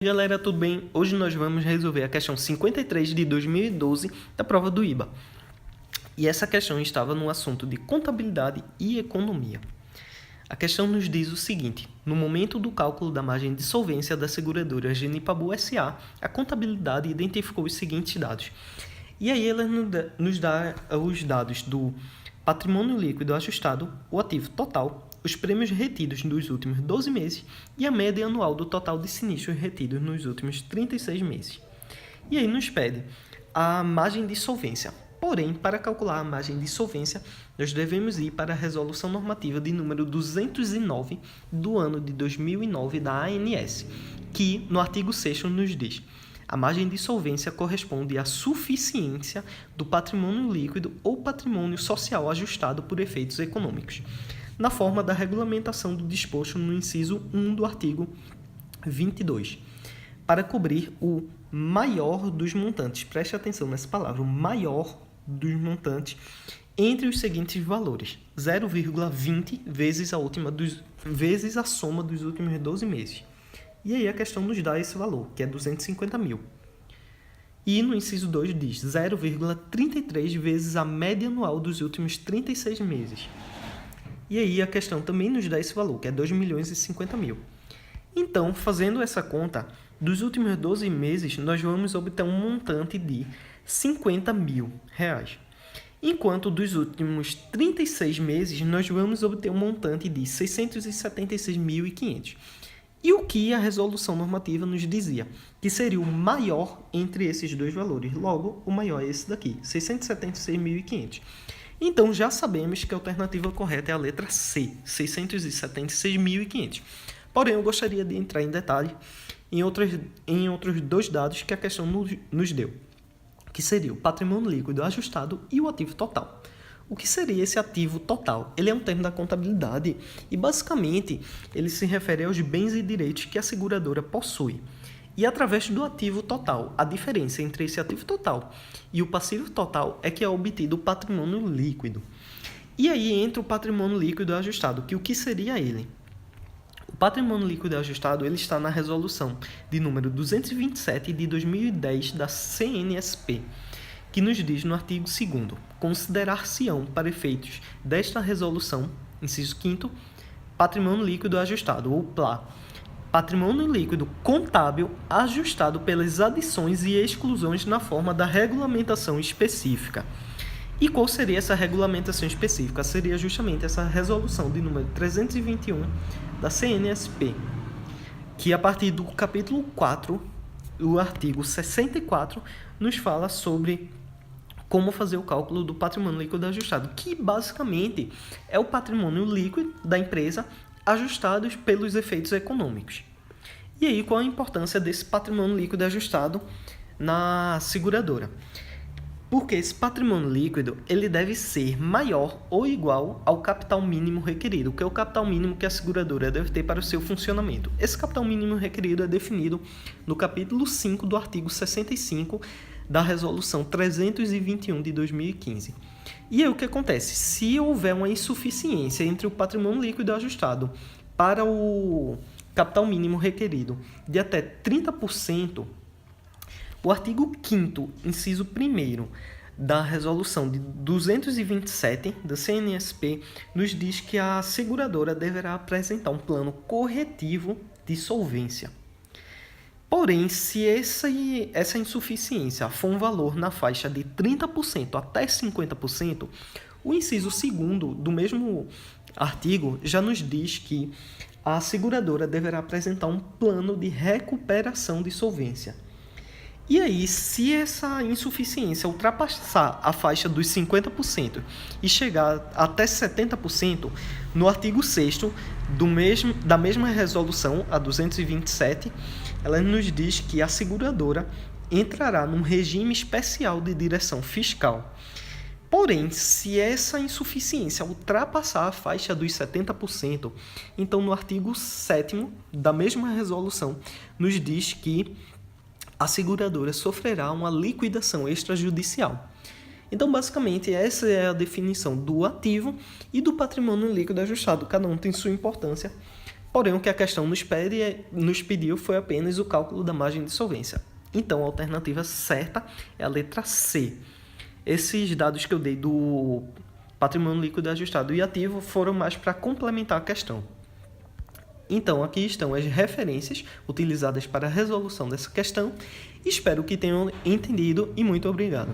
Galera, tudo bem? Hoje nós vamos resolver a questão 53 de 2012 da prova do IBA. E essa questão estava no assunto de contabilidade e economia. A questão nos diz o seguinte: no momento do cálculo da margem de solvência da seguradora Genipabu S.A., a contabilidade identificou os seguintes dados. E aí ela nos dá os dados do patrimônio líquido ajustado, o ativo total, os prêmios retidos nos últimos 12 meses e a média anual do total de sinistros retidos nos últimos 36 meses. E aí nos pede a margem de solvência. Porém, para calcular a margem de solvência, nós devemos ir para a resolução normativa de número 209 do ano de 2009 da ANS, que no artigo 6º nos diz: a margem de solvência corresponde à suficiência do patrimônio líquido ou patrimônio social ajustado por efeitos econômicos, na forma da regulamentação do disposto no inciso 1 do artigo 22, para cobrir o maior dos montantes. Preste atenção nessa palavra, o maior dos montantes, entre os seguintes valores: 0,20 vezes a soma dos últimos 12 meses. E aí a questão nos dá esse valor, que é 250 mil. E no inciso 2 diz 0,33 vezes a média anual dos últimos 36 meses. E aí a questão também nos dá esse valor, que é 2.050.000. Então, fazendo essa conta, dos últimos 12 meses, nós vamos obter um montante de 50 mil reais. Enquanto dos últimos 36 meses, nós vamos obter um montante de 676.500. E o que a resolução normativa nos dizia? Que seria o maior entre esses dois valores. Logo, o maior é esse daqui, 676.500. Então, já sabemos que a alternativa correta é a letra C, 676.500. Porém, eu gostaria de entrar em detalhe em outros dois dados que a questão nos deu, que seria o patrimônio líquido ajustado e o ativo total. O que seria esse ativo total? Ele é um termo da contabilidade e, basicamente, ele se refere aos bens e direitos que a seguradora possui. E através do ativo total, a diferença entre esse ativo total e o passivo total é que é obtido o patrimônio líquido. E aí entra o patrimônio líquido ajustado, que o que seria ele? O patrimônio líquido ajustado ele está na resolução de número 227 de 2010 da CNSP, que nos diz no artigo 2º, considerar-se-ão para efeitos desta resolução, inciso 5º, patrimônio líquido ajustado, ou PLA, patrimônio líquido contábil ajustado pelas adições e exclusões na forma da regulamentação específica. E qual seria essa regulamentação específica? Seria justamente essa resolução de número 321 da CNSP, que a partir do capítulo 4, o artigo 64, nos fala sobre como fazer o cálculo do patrimônio líquido ajustado, que basicamente é o patrimônio líquido da empresa ajustados pelos efeitos econômicos. E aí, qual a importância desse patrimônio líquido ajustado na seguradora? Porque esse patrimônio líquido ele deve ser maior ou igual ao capital mínimo requerido, que é o capital mínimo que a seguradora deve ter para o seu funcionamento. Esse capital mínimo requerido é definido no capítulo 5 do artigo 65 da Resolução 321 de 2015. E aí o que acontece? Se houver uma insuficiência entre o patrimônio líquido ajustado para o capital mínimo requerido de até 30%, o artigo 5º, inciso 1º da Resolução de 227 da CNSP nos diz que a seguradora deverá apresentar um plano corretivo de solvência. Porém, se essa insuficiência for um valor na faixa de 30% até 50%, o inciso 2º do mesmo artigo já nos diz que a seguradora deverá apresentar um plano de recuperação de solvência. E aí, se essa insuficiência ultrapassar a faixa dos 50% e chegar até 70%, no artigo 6º da mesma resolução, a 227, ela nos diz que a seguradora entrará num regime especial de direção fiscal. Porém, se essa insuficiência ultrapassar a faixa dos 70%, então no artigo 7º da mesma resolução nos diz que a seguradora sofrerá uma liquidação extrajudicial. Então, basicamente, essa é a definição do ativo e do patrimônio líquido ajustado. Cada um tem sua importância Porém, o que a questão nos pediu foi apenas o cálculo da margem de solvência. Então, a alternativa certa é a letra C. Esses dados que eu dei do patrimônio líquido ajustado e ativo foram mais para complementar a questão. Então, aqui estão as referências utilizadas para a resolução dessa questão. Espero que tenham entendido e muito obrigado.